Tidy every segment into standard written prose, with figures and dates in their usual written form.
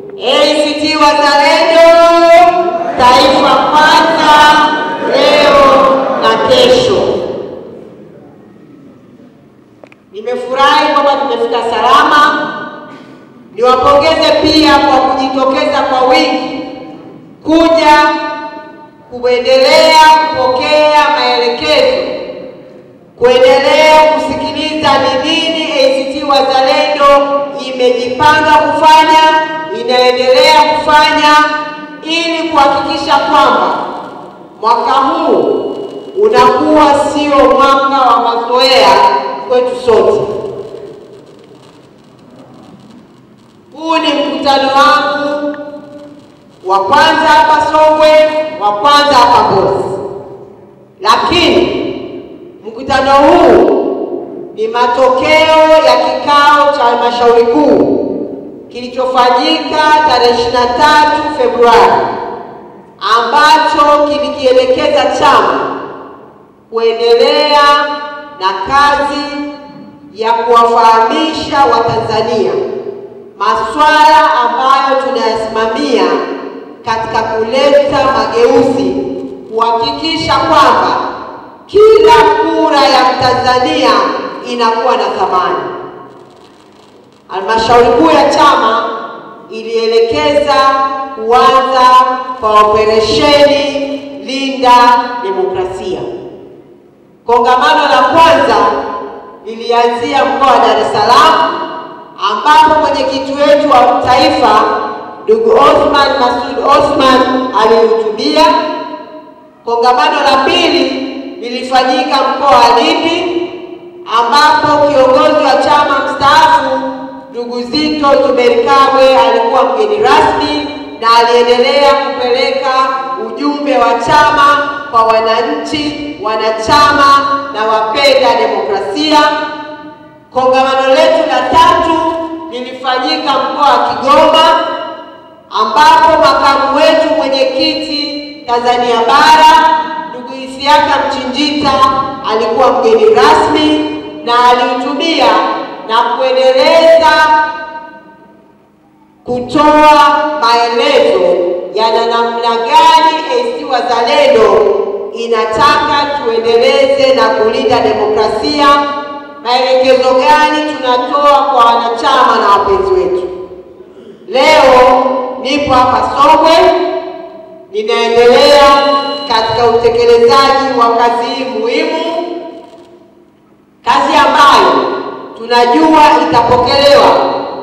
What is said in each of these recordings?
ACT Wazalendo, taifa kwanza, leo na kesho. Nimefurahi kwamba tumefika salama. Niwapongeze pia kwa kujitokeza kwa wingi kuja kuendelea kupokea maelekezo, kuendelea kusikiliza ni nini ACT Wazalendo imejipanga kufanya, inaendelea kufanya, ili kuhakikisha kwamba mwaka huu unakuwa sio mwaka wa mazoea kwetu sote. Huu ni mkutano wangu wa kwanza hapa Songwe, wa kwanza hapa Mbozi. Lakini mkutano huu ni matokeo ya kikao cha halmashauri kuu kilichofanyika tarehe 23 Februari, ambacho kilikielekeza chama kuendelea na kazi ya kuwafahamisha Watanzania masuala ambayo tunayasimamia katika kuleta mageuzi, kuhakikisha kwamba kila kura ya Mtanzania inakuwa na thamani. Halmashauri kuu ya chama ilielekeza kuanza kwa operesheni Linda Demokrasia. Kongamano la kwanza lilianzia mkoa wa Dar es Salaam, ambapo mwenyekiti wetu wa taifa ndugu Othman Masoud Othman alihutubia. Kongamano la pili lilifanyika mkoa wa Lindi, ambapo kiongozi wa chama mstaafu ndugu Zitto Zuberi Kabwe alikuwa mgeni rasmi na aliendelea kupeleka ujumbe wa chama kwa wananchi, wanachama na wapenda demokrasia. Kongamano letu la tatu lilifanyika mkoa wa Kigoma, ambapo makamu wetu mwenyekiti Tanzania Bara ndugu Isiaka Mchinjita alikuwa mgeni rasmi na alihutubia na kuendeleza kutoa maelezo ya namna gani ACT Wazalendo inataka tuendeleze na kulinda demokrasia, maelekezo gani tunatoa kwa wanachama na wapenzi wetu. Leo nipo hapa Songwe, ninaendelea katika utekelezaji wa kazi hii muhimu, kazi ambayo tunajua itapokelewa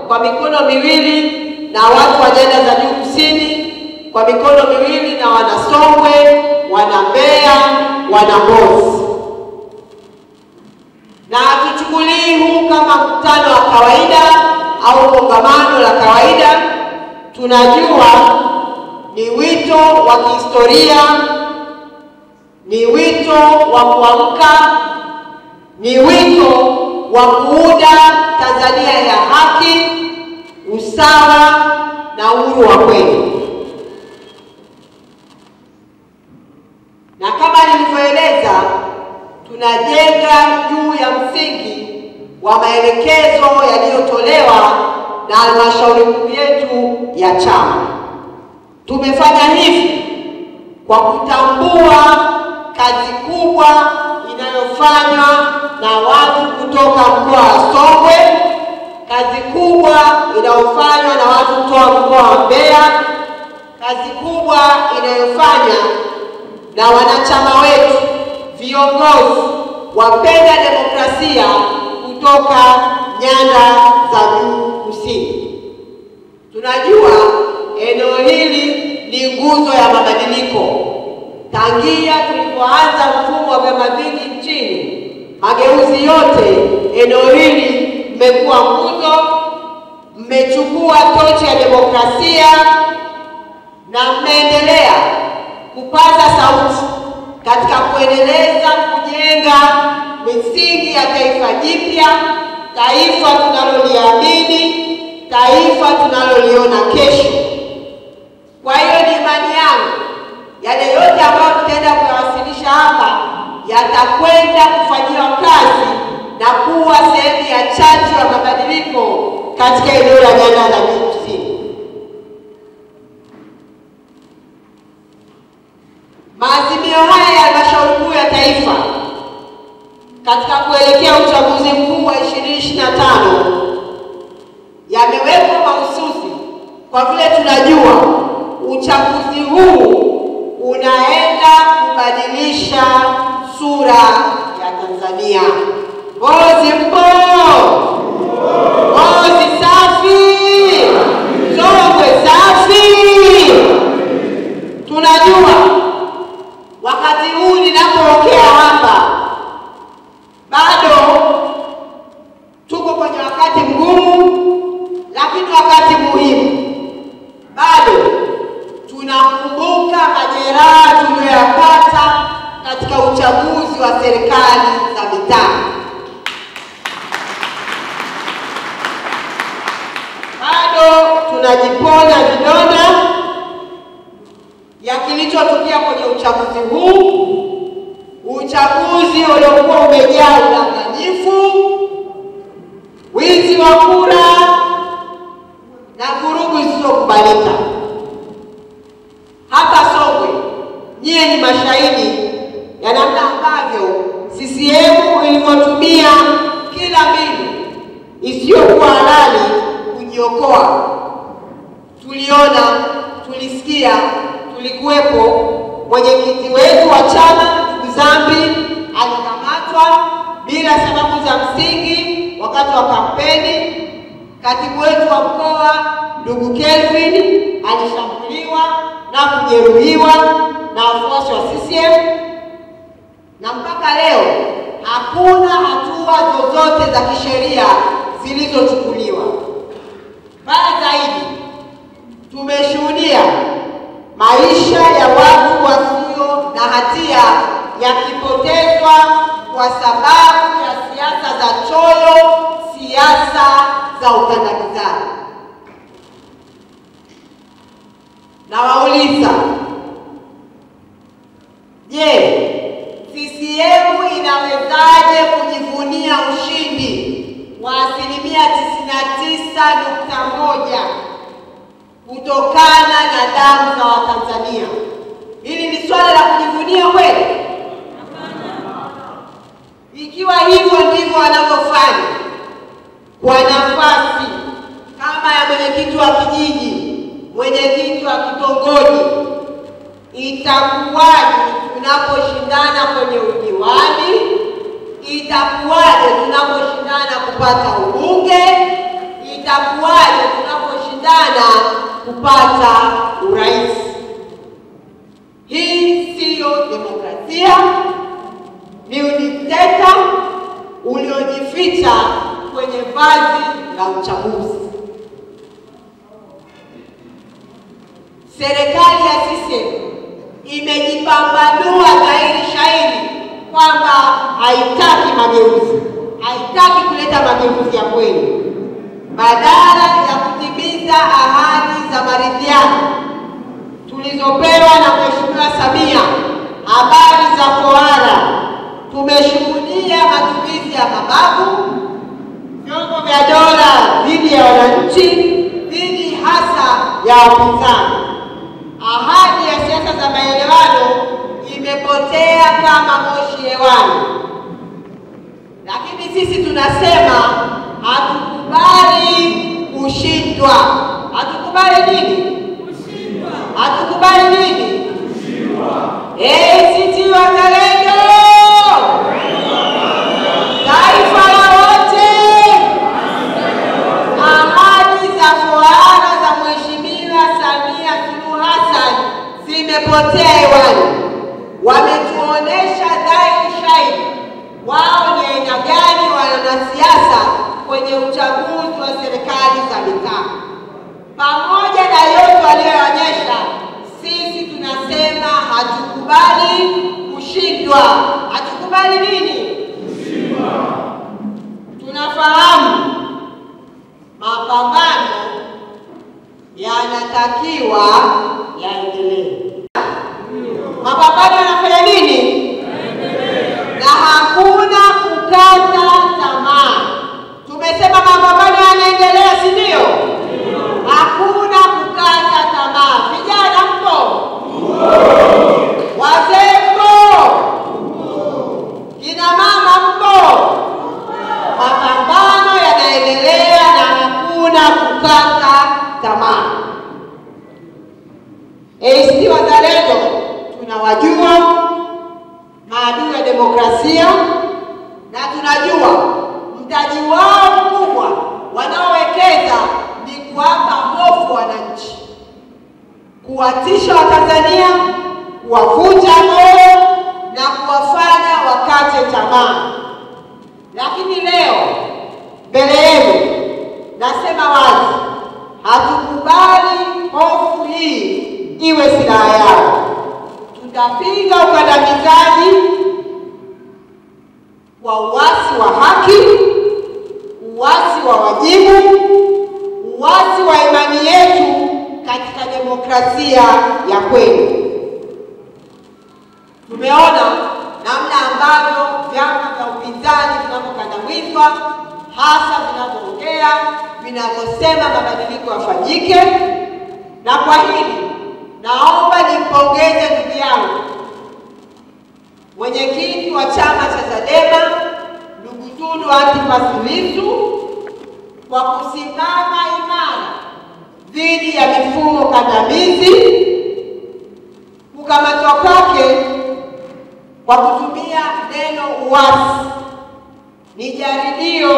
kwa mikono miwili na watu wa nyanda za juu kusini, kwa mikono miwili na wana Songwe, wana Mbeya, wana Mbozi. Na tuchukulii huu kama mkutano wa kawaida au kongamano la kawaida. Tunajua ni wito wa kihistoria, ni wito wa kuamka, ni wito wa kuunda Tanzania ya haki, usawa na uhuru wa kweli. Na kama nilivyoeleza, tunajenga juu ya msingi wa maelekezo yaliyotolewa na halmashauri kuu yetu ya chama. Tumefanya hivi kwa kutambua kazi kubwa inayofanywa na watu kutoka mkoa wa Songwe, kazi kubwa inayofanywa na watu kutoka mkoa wa Mbeya, kazi kubwa inayofanywa na wanachama wetu, viongozi wapenda demokrasia kutoka nyanda za juu kusini. Tunajua eneo hili ni nguzo ya mabadiliko. Tangia tulipoanza mfumo wa vyama vingi nchini, mageuzi yote, eneo hili mmekuwa nguzo, mmechukua tochi ya demokrasia na mmeendelea kupaza sauti katika kuendeleza kujenga misingi ya taifa jipya, taifa tunaloliamini, taifa tunaloliona kesho. Kwa hiyo ni imani yangu yale yote ambayo tutaenda kuyawasilisha hapa yatakwenda kufanyiwa kazi na kuwa sehemu ya chachu ya mabadiliko katika eneo la nyanda za juu kusini. katika kuelekea uchaguzi mkuu wa 2025 yamewekwa mahususi kwa vile tunajua uchaguzi huu unaenda kubadilisha sura ya Tanzania. Mbozi mpo! Mbozi safi! Songwe safi! Tunajua wakati huu ninapoongea hapa bado tuko kwenye wakati mgumu, lakini wakati muhimu. Bado tunakumbuka majeraha tuliyopata katika uchaguzi wa serikali za mitaa. Bado tunajiponya vidonda ya kilichotokea kwenye uchaguzi huu, uchaguzi uliokuwa umejaa udanganyifu, wizi wa kura na vurugu zisizokubalika. Hapa Songwe, nyie ni mashahidi ya namna ambavyo CCM ilivyotumia kila mbinu isiyokuwa halali kujiokoa. Tuliona, tulisikia, tulikuwepo. Mwenyekiti wetu wa chama Zambi alikamatwa bila sababu za msingi wakati wa kampeni. Katibu wetu wa mkoa ndugu Kelvin alishambuliwa na kujeruhiwa na wafuasi wa CCM, na mpaka leo hakuna hatua zozote za kisheria zilizochukuliwa. Baya zaidi, tumeshuhudia maisha ya watu wasio na hatia yakipotezwa kwa sababu ya siasa za choyo, siasa za ukandamizaji. Na wauliza, je, CCM inawezaje kujivunia ushindi wa 99.1 kutokana na damu za Watanzania? Hili ni swala la kujivunia kweli? Ikiwa hivyo ndivyo wanavyofanya kwa nafasi kama ya mwenyekiti wa kijiji, mwenyekiti wa kitongoji, itakuwaje tunaposhindana kwenye udiwani? Itakuwaje tunaposhindana kupata ubunge? Itakuwaje tunaposhindana kupata urais? Hii siyo demokrasia, ni udikteta uliojificha kwenye vazi la uchaguzi. Serikali ya CCM imejipambanua dhahiri shahiri kwamba haitaki mageuzi, haitaki kuleta mageuzi ya kweli. Badala ya kutimiza ahadi za maridhiano tulizopewa na Mheshimiwa Samia, habari za tohara, tumeshuhudia matumizi ya mabavu, vyombo vya dola dhidi ya wananchi, dhidi hasa ya wapinzani. Ahadi ya siasa za maelewano imepotea kama moshi hewani. Lakini sisi tunasema hatukubali kushindwa. Hatukubali nini? Kushindwa. Hatukubali nini? Kushindwa. ACT Wazalendo! Taifa la wote! Ahadi za tohara za Mheshimiwa Samia Suluhu Hassan zimepotea hewani. Wametuonesha dhahiri shahiri wao ni aina gani wanasiasa kwenye uchaguzi wa serikali za mitaa. Pamoja na yote walioonyesha, sisi tunasema hatukubali kushindwa. Hatukubali nini? Kushindwa. Tunafahamu mapambano yanatakiwa yaendelee. Mapambano yanafanya nini? Na hakuna kukata tamaa. Tumesema mapambano yanaendelea, si ndio? Hakuna kukata tamaa. Vijana mpo? Wazee mpo? Kina mama mpo? kuwatisha Watanzania, kuwavunja moyo na kuwafanya wakate tamaa. Lakini leo mbele yenu nasema wazi, hatukubali hofu hii iwe silaha yao. Tutapinga ukandamizaji wa uasi wa haki, uasi wa wajibu, uasi wa imani yetu katika demokrasia ya kweli. Tumeona namna ambavyo vyama vya upinzani vinavyokandamizwa, hasa vinavyoongea, vinavyosema mabadiliko yafanyike. Na kwa hili naomba nimpongeze ndugu yangu mwenyekiti wa chama cha Chadema ndugu Tundu Antipas Lissu kwa kusimama imara dhidi ya mifumo kandamizi. Kukamatwa kwake kwa kutumia neno uasi ni jaribio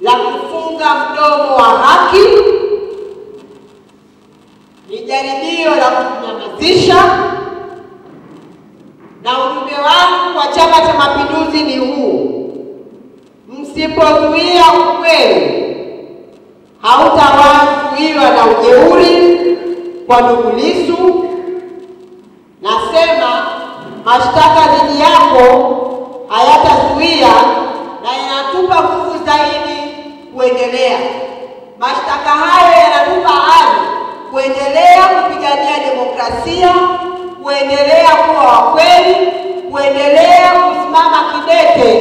la kufunga mdomo wa haki, ni jaribio la kunyamazisha. Na ujumbe wangu kwa Chama cha Mapinduzi ni huu: msipozuia ukweli, hautawazuiwa na ujeuri kwa ndugu Lissu. Nasema mashtaka dhidi yako hayatazuia na yanatupa nguvu zaidi kuendelea. Mashtaka hayo yanatupa ari kuendelea kupigania demokrasia, kuendelea kuwa wakweli, kuendelea kusimama kidete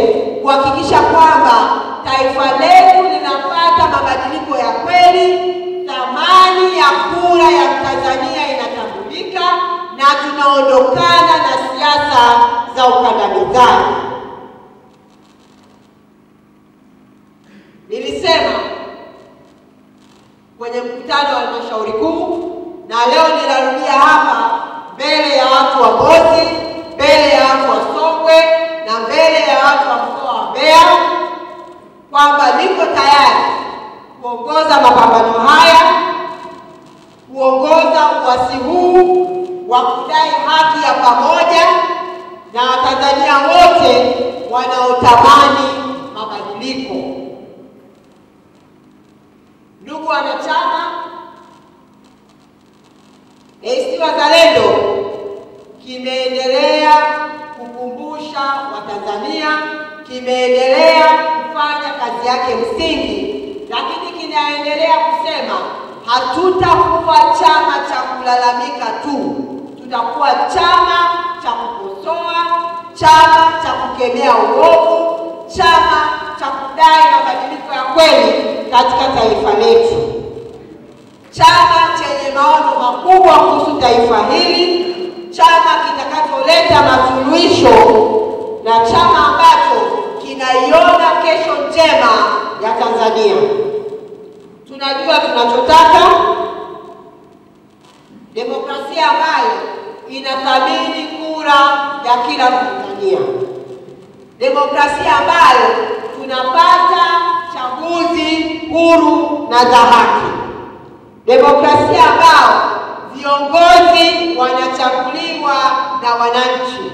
kuhakikisha kwamba taifa letu linapata mabadiliko ya kweli, thamani ya kura ya Tanzania inatambulika na tunaondokana na siasa za ukandamizaji. Nilisema kwenye mkutano wa halmashauri kuu, na leo ninarudia hapa mbele ya watu wa Mbozi, mbele ya watu wa Songwe na mbele ya watu wa mkoa wa Mbeya, kwamba niko tayari kuongoza mapambano haya, kuongoza uasi huu wa kudai haki ya pamoja na Watanzania wote wanaotamani mabadiliko. Ndugu wanachama, ACT Wazalendo kimeendelea kukumbusha Watanzania, kimeendelea kufanya kazi yake msingi, lakini kinaendelea kusema hatutakuwa chama cha kulalamika tu, tutakuwa chama cha kukosoa, chama cha kukemea uovu, chama cha kudai mabadiliko ya kweli katika taifa letu, chama chenye maono makubwa kuhusu taifa hili, chama kitakacholeta masuluhisho na chama ambacho kinaiona kesho njema ya Tanzania. Tunajua tunachotaka, demokrasia ambayo inathamini kura ya kila Mtanzania, demokrasia ambayo tunapata chaguzi huru na za haki, demokrasia ambayo viongozi wanachaguliwa na wananchi,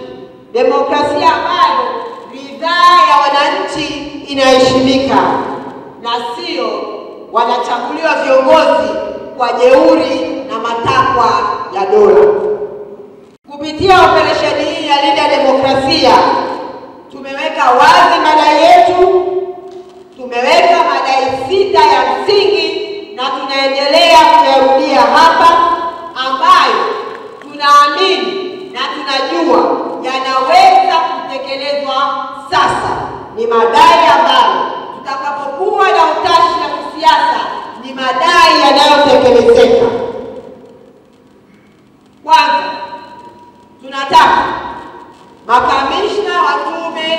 demokrasia ambayo ridhaa ya wananchi inaheshimika na sio wanachaguliwa viongozi kwa jeuri na matakwa ya dola. Kupitia operesheni hii ya Linda Demokrasia tumeweka wazi madai yetu, tumeweka madai 6 ya msingi na tunaendelea kuyarudia hapa, ambayo tunaamini na tunajua yanaweza kutekelezwa sasa. Ni madai ambayo tutakapokuwa na utashi na kisiasa, ni madai yanayotekelezeka. Kwanza, tunataka makamishna wa tume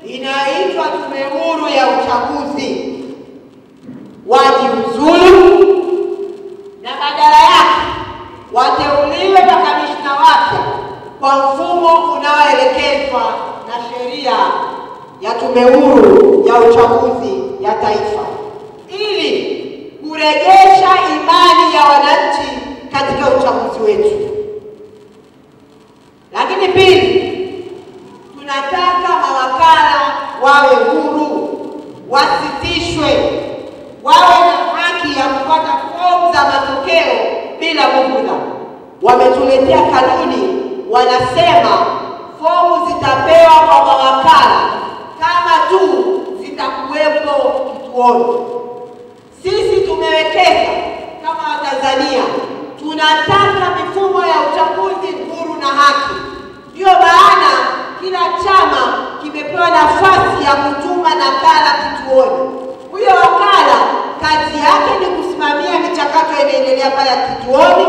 inaitwa Tume Huru ya Uchaguzi wajiuzulu na badala yake wateuliwe makamishna wapya kwa mfumo unaoelekezwa na sheria ya Tume Huru ya Uchaguzi ya Taifa, ili kurejesha imani ya wananchi katika uchaguzi wetu. Lakini pili, tunataka mawakala wawe huru, wasitishwe, wawe na haki ya kupata fomu za matokeo bila bughudha. Wametuletea kanuni, wanasema fomu zitapewa kwa mawakala kama tu zitakuwepo kituoni. Sisi tumewekeza kama Watanzania, tunataka mifumo ya uchaguzi huru na haki. Ndio maana kila chama kimepewa nafasi ya kutuma nakala kituoni. Huyo wakala kazi yake ni kusimamia michakato inaendelea pale kituoni,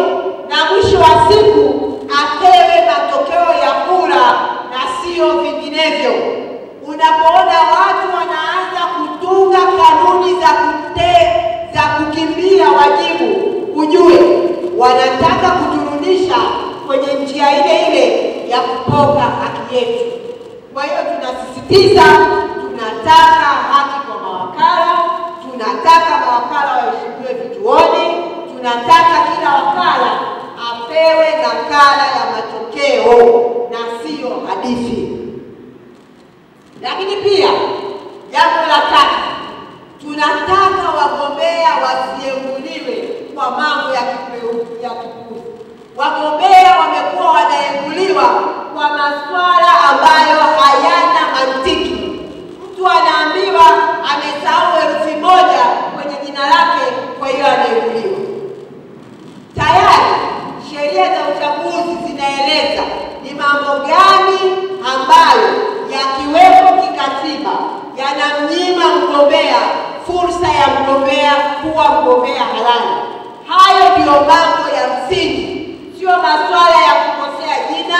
na mwisho wa siku apewe matokeo ya kura na sio vinginevyo. Unapoona watu wanaanza kutunga kanuni za kukimbia wajibu, ujue wanataka kuturudisha kwenye njia ile ile ya kupoka haki yetu. Kwa hiyo tunasisitiza, tunataka haki kwa mawakala, tunataka mawakala waheshimiwe vituoni, tunataka kila wakala apewe nakala ya matokeo na sio hadithi. Lakini pia jambo la tatu, tunataka wagombea wasienguliwe kwa mambo ya kipuuzi. Wagombea wamekuwa wanaenguliwa kwa masuala ambayo hayana mantiki. Mtu anaambiwa amesahau herufi moja kwenye jina lake, kwa hiyo anaenguliwa. Tayari sheria za uchaguzi zinaeleza ni mambo gani ambayo yakiwepo kikatiba yanamnyima mgombea fursa ya mgombea kuwa mgombea halali. Hayo ndio mambo ya msingi, sio masuala ya kukosea jina,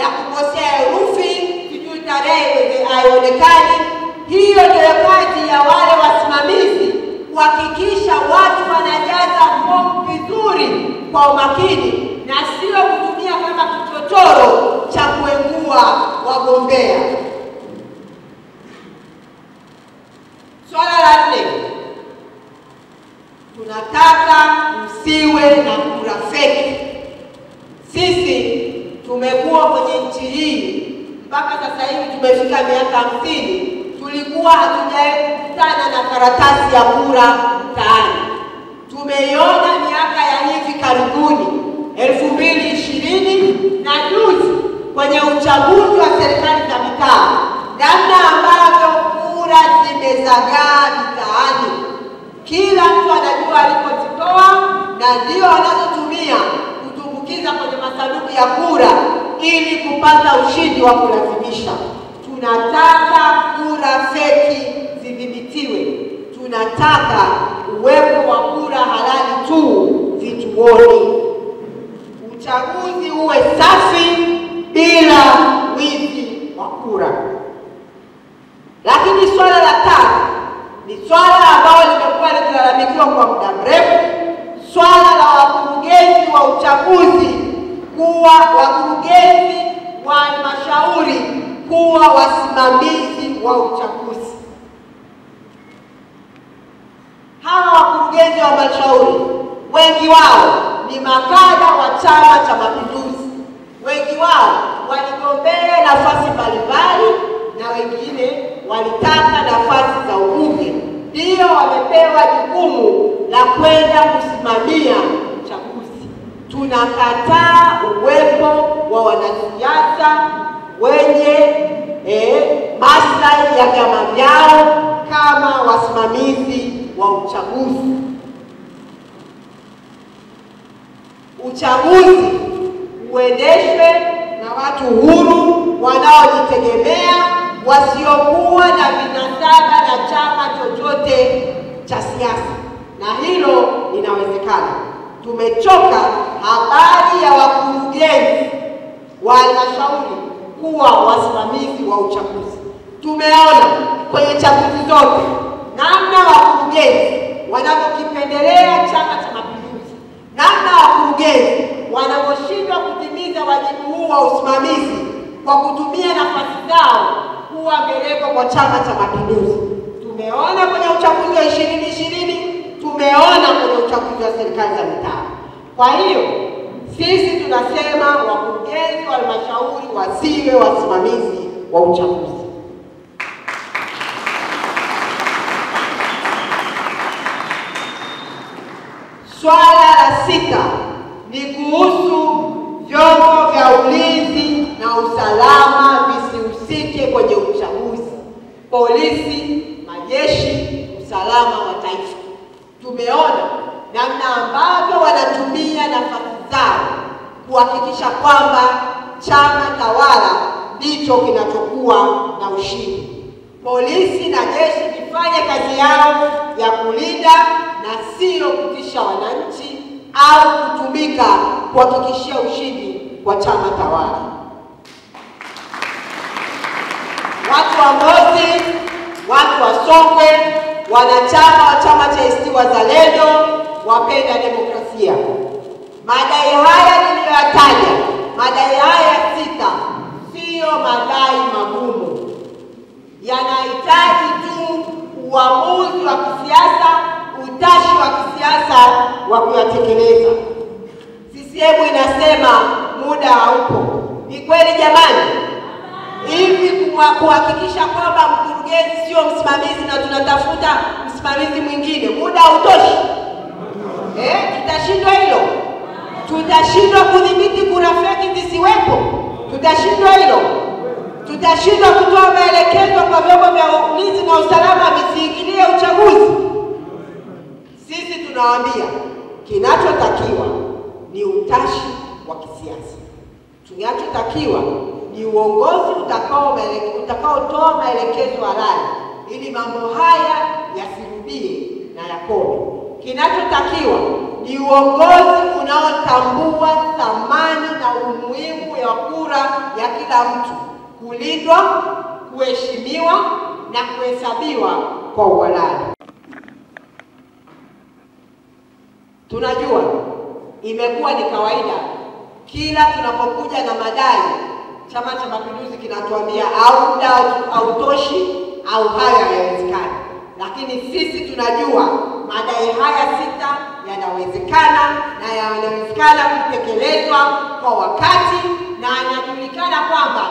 ya kukosea herufi, sijui tarehe haionekani. Hiyo ndio kazi ya wale wasimamizi, kuhakikisha watu wanajaza fomu vizuri kwa umakini na sio kutumia kama kichochoro cha kuengua wagombea. Swala la nne, tunataka msiwe na kura feki. Sisi tumekuwa kwenye nchi hii mpaka sasa hivi tumefika miaka 50, tulikuwa hatujawahi kukutana na karatasi ya kura mtaani. Tumeiona miaka ya hivi karibuni 2020 na juzi kwenye uchaguzi wa serikali za mitaa, namna ambavyo kura zimezagaa mitaani. Kila mtu anajua alipozitoa na ndio anazotumia kutumbukiza kwenye masanduku ya kura ili kupata ushindi wa kulazimisha. Tunataka kura feki zidhibitiwe. Tunataka uwepo wa kura halali tu vituoni. Uchaguzi uwe safi bila wizi wa kura. Lakini swala la tatu ni swala ambalo limekuwa likilalamikiwa kwa muda mrefu, swala la wakurugenzi wa uchaguzi kuwa wakurugenzi wa halmashauri kuwa wasimamizi wa uchaguzi. Hawa wakurugenzi wa halmashauri wengi wao ni makada wa Chama cha Mapinduzi. Wengi wao waligombea nafasi mbalimbali na wengine walitaka nafasi za ubunge. Ndio wamepewa jukumu la kwenda kusimamia uchaguzi. Tunakataa uwepo wa wanasiasa wenye maslahi ya vyama vyao kama wasimamizi wa uchaguzi. Uchaguzi uendeshwe na watu huru wanaojitegemea, wasiokuwa na vinasaba na chama chochote cha siasa, na hilo linawezekana. Tumechoka habari ya wakurugenzi wa halmashauri kuwa wasimamizi wa uchaguzi. Tumeona kwenye chaguzi zote namna wakurugenzi wanavyokipendelea Chama cha Mapinduzi, namna wakurugenzi wanavyoshindwa kutimiza wajibu huu wa usimamizi kwa kutumia nafasi zao kuwa mbeleko kwa Chama cha Mapinduzi. Tumeona kwenye uchaguzi wa 2020, tumeona kwenye uchaguzi wa serikali za mitaa. Kwa hiyo Sisi tunasema wakurugenzi wa halmashauri wasiwe wasimamizi wa uchaguzi. Swala la 6 ni kuhusu vyombo vya ulinzi na usalama visihusike kwenye uchaguzi. Polisi, majeshi, usalama wa taifa. Tumeona namna ambavyo wanatumia nafasi zao kuhakikisha kwamba chama tawala ndicho kinachokuwa na ushindi. Polisi na jeshi vifanye kazi yao ya kulinda na sio kutisha wananchi au kutumika kuhakikishia ushindi wa chama tawala. Watu wa Mbozi, watu wa Songwe, wanachama wa chama cha ACT Wazalendo, wapenda demokrasia. Madai haya niliyoyataja, madai haya 6, sio madai magumu. Yanahitaji tu uamuzi wa kisiasa, utashi wa kisiasa wa kuyatekeleza. CCM inasema muda haupo. Ni kweli jamani? Hivi kuhakikisha kwamba mkurugenzi sio msimamizi na tunatafuta msimamizi mwingine, muda hautoshi? Tutashindwa hilo? Tutashindwa kudhibiti kura feki zisiwepo? Tutashindwa hilo? Tutashindwa kutoa maelekezo kwa vyombo vya ulinzi na usalama visiingilie uchaguzi? Sisi tunawaambia kinachotakiwa ni utashi wa kisiasa. Kinachotakiwa ni uongozi utakaotoa maelekezo halali ili mambo haya yasirudie na yakome. Kinachotakiwa ni uongozi unaotambua thamani na umuhimu ya kura ya kila mtu kulindwa, kuheshimiwa na kuhesabiwa kwa uhalali. Tunajua imekuwa ni kawaida kila tunapokuja na madai, Chama cha Mapinduzi kinatuambia au muda hautoshi au haya hayawezekani. Lakini sisi tunajua madai haya 6 yanawezekana na yanawezekana kutekelezwa kwa wakati, na inajulikana kwamba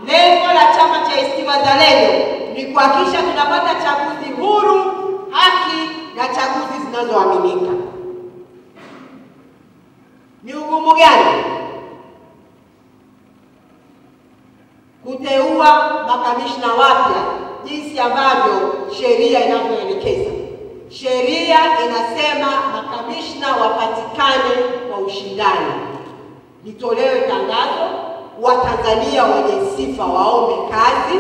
lengo la chama cha ACT Wazalendo ni kuhakikisha tunapata chaguzi huru, haki na chaguzi zinazoaminika. Ni ugumu gani kuteua makamishna wapya jinsi ambavyo sheria inavyoelekeza? Sheria inasema makamishna wapatikane kwa ushindani. Litolewe tangazo, Watanzania wenye sifa waombe kazi,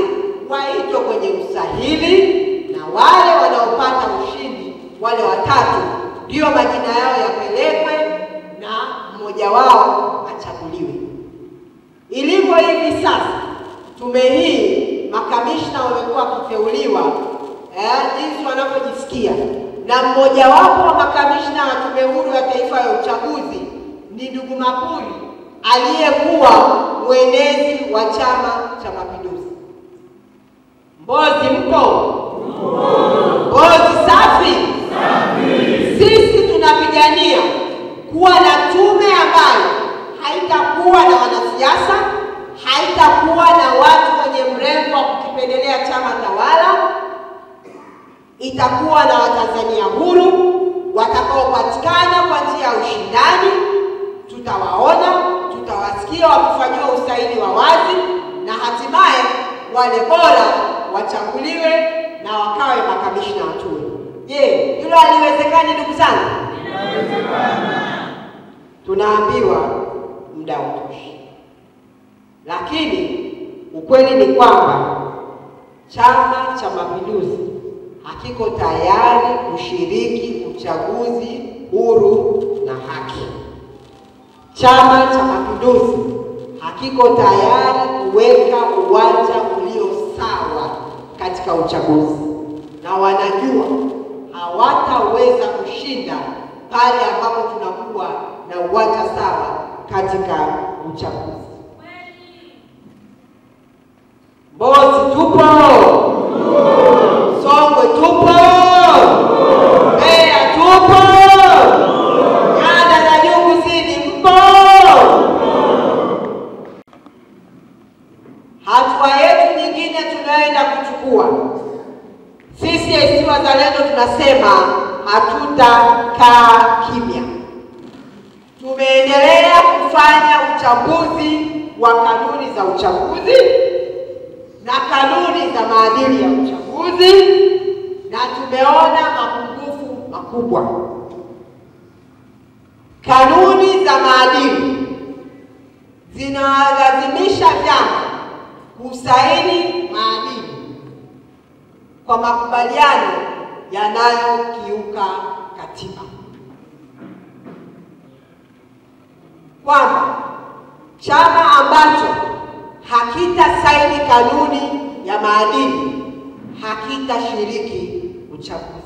waitwe kwenye usahili, na wale wanaopata ushindi, wale 3 ndio majina yao yapelekwe na mmoja wao achaguliwe. Ilivyo hivi sasa, tume hii makamishna wamekuwa wakiteuliwa jinsi wanavyojisikia, na mmoja wapo wa makamishna wa Tume Huru ya Taifa ya Uchaguzi ni ndugu Mapuri aliyekuwa mwenezi wa Chama cha Mapinduzi. Mbozi mpo? Mbozi safi? Sisi tunapigania kuwa na tume ambayo haitakuwa na wanasiasa, haitakuwa na watu wenye mrengo wa kukipendelea chama tawala. Itakuwa na Watanzania huru watakaopatikana kwa njia ya ushindani. Tutawaona, tutawasikia wakifanyiwa usaili wa wazi, na hatimaye wale bora wachaguliwe na wakawe makamishna wa tume. Je, hilo haliwezekani ndugu zangu? Inawezekana. Tunaambiwa muda hautoshi. Lakini ukweli ni kwamba Chama cha Mapinduzi hakiko tayari kushiriki uchaguzi huru na haki. Chama cha Mapinduzi hakiko tayari kuweka uwanja ulio sawa katika uchaguzi, na wanajua hawataweza kushinda pale ambapo tunakuwa na uwanja sawa katika uchaguzi. Mbozi tupo? Songwe tupo? Mbeya tupo? Nyanda za Juu Kusini mpo? hatutakaa kimya. Tumeendelea kufanya uchambuzi wa kanuni za uchaguzi na kanuni za maadili ya uchaguzi, na tumeona mapungufu makubwa. Kanuni za maadili zinalazimisha vyama kusaini maadili kwa makubaliano yanayokiuka katiba, kwamba chama ambacho hakitasaini kanuni ya maadili hakitashiriki uchaguzi.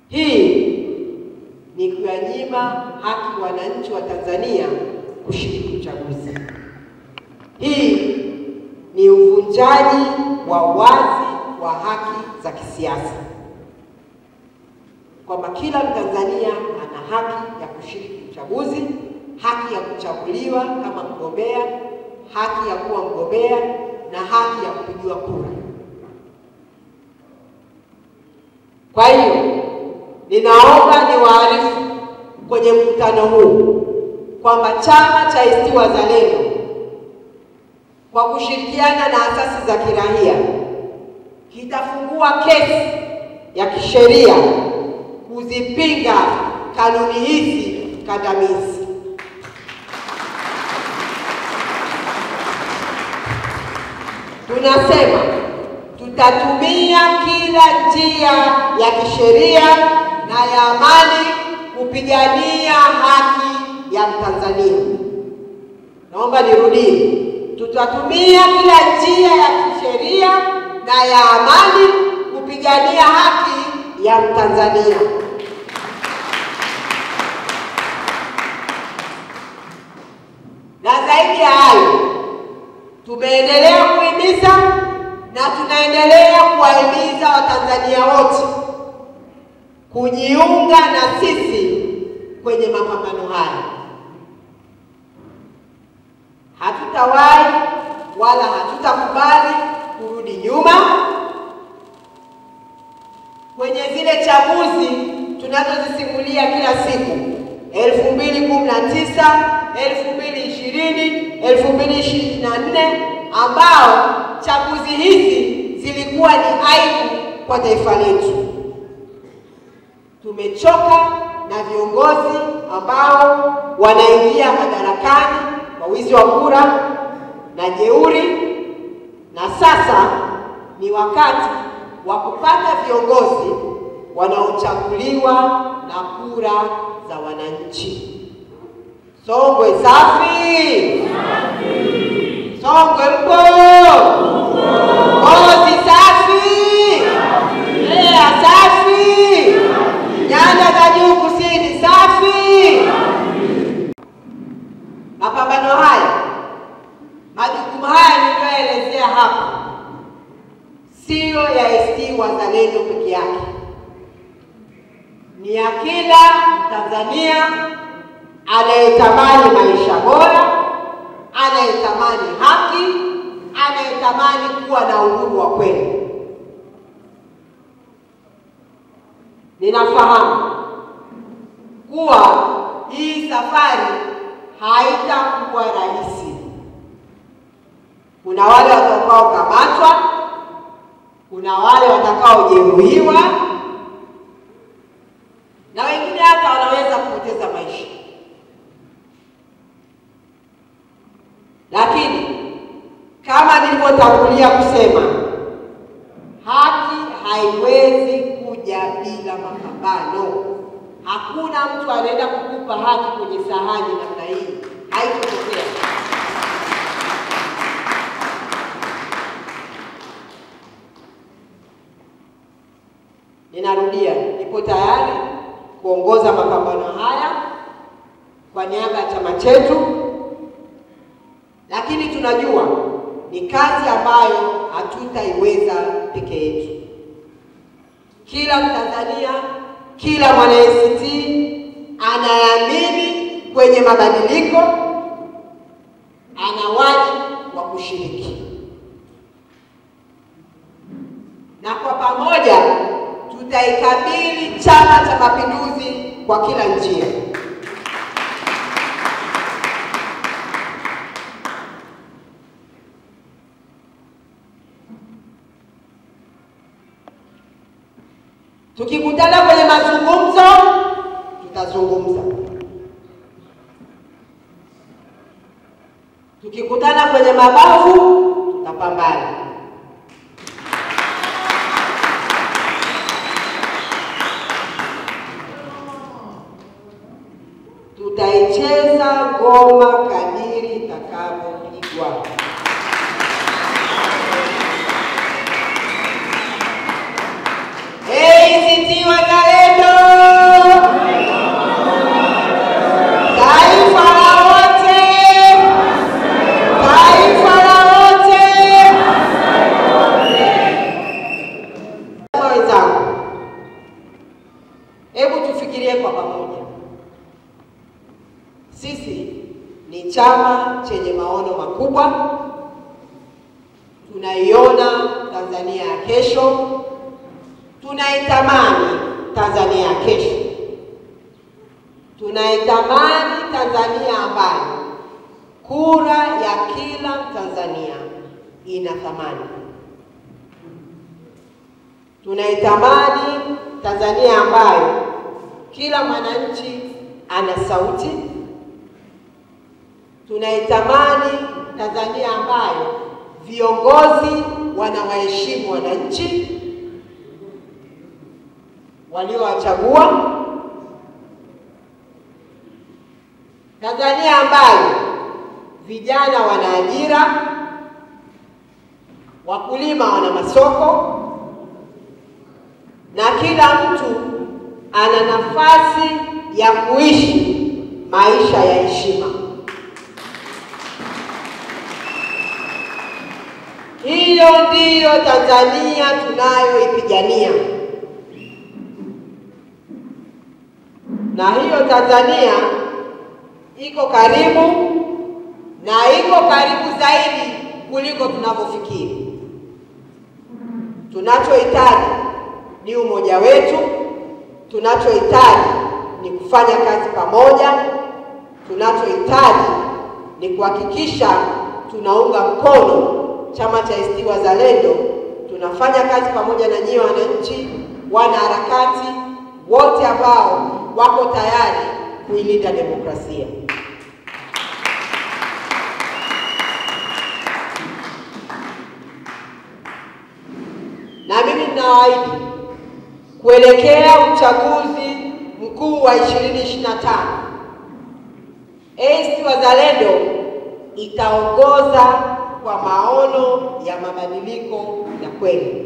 Hii ni kuwanyima haki wananchi wa Tanzania kushiriki uchaguzi. Hii ni uvunjaji wa wazi wa haki za kisiasa, kwamba kila Mtanzania ana haki ya kushiriki uchaguzi, haki ya kuchaguliwa kama mgombea, haki ya kuwa mgombea na haki ya kupigiwa kura. Kwa hiyo ninaomba niwaarifu kwenye mkutano huu kwamba chama cha ACT Wazalendo kwa kushirikiana na asasi za kiraia kitafungua kesi ya kisheria kuzipinga kanuni hizi kandamizi. Tunasema tutatumia kila njia ya kisheria na ya amani kupigania haki ya Mtanzania. Naomba nirudie, tutatumia kila njia ya kisheria na ya amani kupigania haki ya Mtanzania. Na zaidi ya hayo, tumeendelea kuhimiza na tunaendelea kuwahimiza Watanzania wote kujiunga na sisi kwenye mapambano haya. Hatutawahi wala hatutakubali kurudi nyuma kwenye zile chaguzi tunazozisimulia kila siku, 2019, 2020, 2024, ambao chaguzi hizi zilikuwa ni aibu kwa taifa letu. Tumechoka na viongozi ambao wanaingia madarakani kwa wizi wa kura na jeuri, na sasa ni wakati wa kupata viongozi wanaochaguliwa na kura za wananchi. Songwe safi! Songwe mpo! Mbozi safi! Mbeya safi! Nyanda za Juu Kusini safi! Mapambano haya, majukumu haya niliyoelezea hapa, sio ya ACT Wazalendo peke yake, ni ya kila Mtanzania anayetamani maisha bora, anayetamani haki, anayetamani kuwa na uhuru wa kweli. Ninafahamu kuwa hii safari haitakuwa rahisi. Kuna wale watakao kamatwa, kuna wale watakao jeruhiwa, na wengine hata wanaweza kupoteza maisha. Lakini kama nilivyotangulia kusema, haki haiwezi kuja bila mapambano. Hakuna mtu anaenda kukupa haki kwenye sahani namna hii, haitotokea. Ninarudia, nipo tayari kuongoza mapambano haya kwa niaba ya chama chetu, lakini tunajua ni kazi ambayo hatutaiweza peke yetu. Kila Mtanzania, kila mwana ACT anaamini kwenye mabadiliko, ana wajibu wa kushiriki, na kwa pamoja tutaikabili Chama cha Mapinduzi kwa kila njia. Tukikutana kwenye mazungumzo, tutazungumza. Tukikutana kwenye mabavu, tutapambana. Tutaicheza ngoma kadiri itakavyopigwa. ACT Wazalendo! Taifa la wote! Taifa la wote! Wenzangu, hebu tufikirie kwa pamoja. Sisi ni chama chenye maono makubwa. Tunaiona Tanzania ya kesho. Tunaitamani Tanzania ya kesho. Tunaitamani Tanzania ambayo kura ya kila Tanzania ina thamani. Tunaitamani Tanzania ambayo kila mwananchi ana sauti. Tunaitamani Tanzania ambayo viongozi wanawaheshimu wananchi waliowachagua. Tanzania ambayo vijana wana ajira, wakulima wana masoko, na kila mtu ana nafasi ya kuishi maisha ya heshima. Hiyo ndiyo Tanzania tunayoipigania. Na hiyo Tanzania iko karibu, na iko karibu zaidi kuliko tunavyofikiri. Tunachohitaji ni umoja wetu. Tunachohitaji ni kufanya kazi pamoja. Tunachohitaji ni kuhakikisha tunaunga mkono chama cha ACT Wazalendo. Tunafanya kazi pamoja na nyinyi wananchi, wanaharakati wote ambao wako tayari kuilinda demokrasia. Na mimi ninawaahidi kuelekea uchaguzi mkuu wa 2025, ACT Wazalendo itaongoza kwa maono ya mabadiliko ya kweli.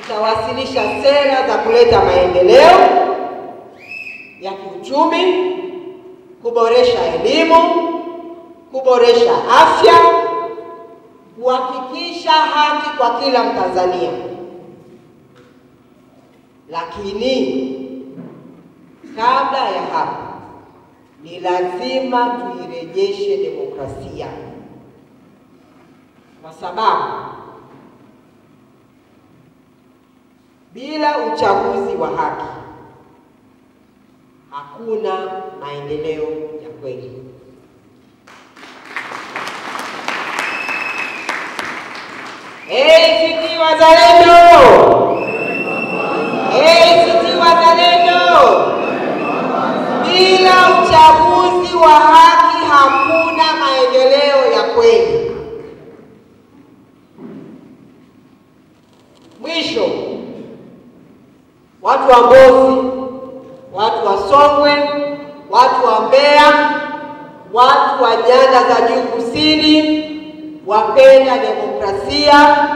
Tutawasilisha sera za kuleta maendeleo ya kiuchumi, kuboresha elimu, kuboresha afya, kuhakikisha haki kwa kila Mtanzania. Lakini kabla ya hapo, ni lazima tuirejeshe demokrasia, kwa sababu bila uchaguzi wa haki hakuna maendeleo ya kweli. ACT Wazalendo! ACT Wazalendo! Bila uchaguzi wa haki hakuna maendeleo ya kweli. Mwisho, watu wa Mbozi, watu wa Songwe, watu wa Mbeya, watu wa nyanda za juu kusini, wapenda demokrasia,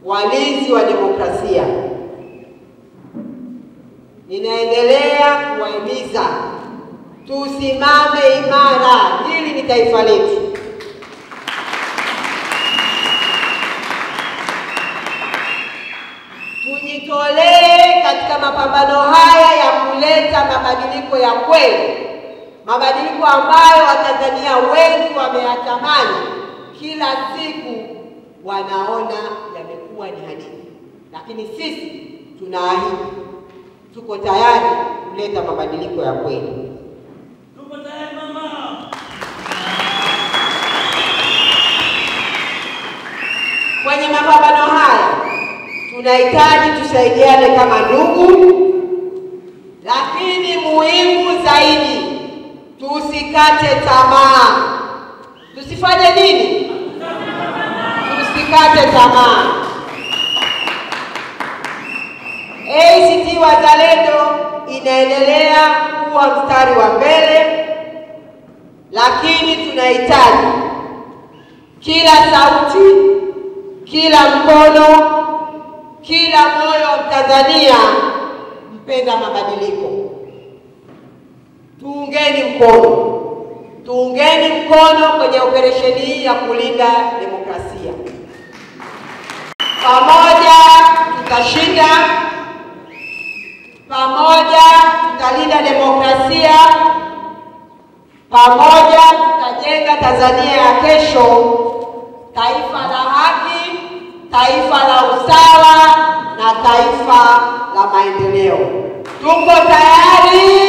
walinzi wa demokrasia, ninaendelea kuwahimiza tusimame imara. Hili ni taifa letu. Tujitolee katika mapambano haya ya kuleta mabadiliko ya kweli, mabadiliko ambayo Watanzania wengi wameyatamani kila siku wanaona yamekuwa ni hadithi, lakini sisi tunaahidi tuko tayari kuleta mabadiliko ya kweli. Tuko tayari mama. Kwenye mapambano haya tunahitaji tusaidiane kama ndugu, lakini muhimu zaidi tusikate tamaa. Tusifanye nini? Tusikate tamaa. ACT Wazalendo inaendelea kuwa mstari wa mbele, lakini tunahitaji kila sauti, kila mkono, kila moyo wa Tanzania mpenda mabadiliko. Tuungeni mkono kwenye operesheni hii ya kulinda demokrasia. Pamoja tutashinda, pamoja tutalinda demokrasia, pamoja tutajenga Tanzania ya kesho, taifa la haki, taifa la usawa na taifa la maendeleo. Tuko tayari?